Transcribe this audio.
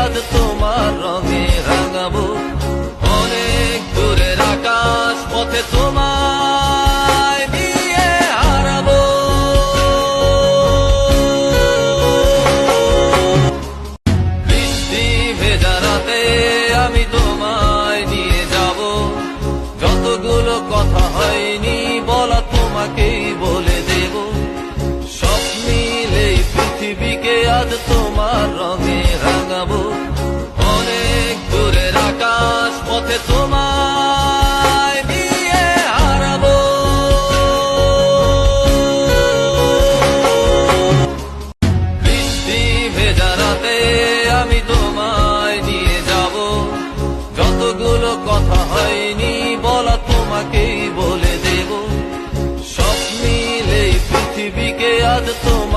আজ তোমার রঙে রাঙাবো। অনেক দূরের আকাশ পথে তোমায় নিয়ে হারাবো। বৃষ্টি ভেজা রাতে আমি তোমায় নিয়ে যাব। যতগুলো কথা হয়নি বলা তোমাকেই বলে দেব। সব মিলে পৃথিবীকে আজ তোমার রঙে রাঙাবো। অনেক দূরের আকাশ পথে তোমায় নিয়ে হারাবো। বৃষ্টি ভেজা রাতে আমি তোমায় নিয়ে যাব। যতগুলো কথা হয়নি বলা তোমাকেই বলে দেব। সব মিলে পৃথিবীকে আজ তোমার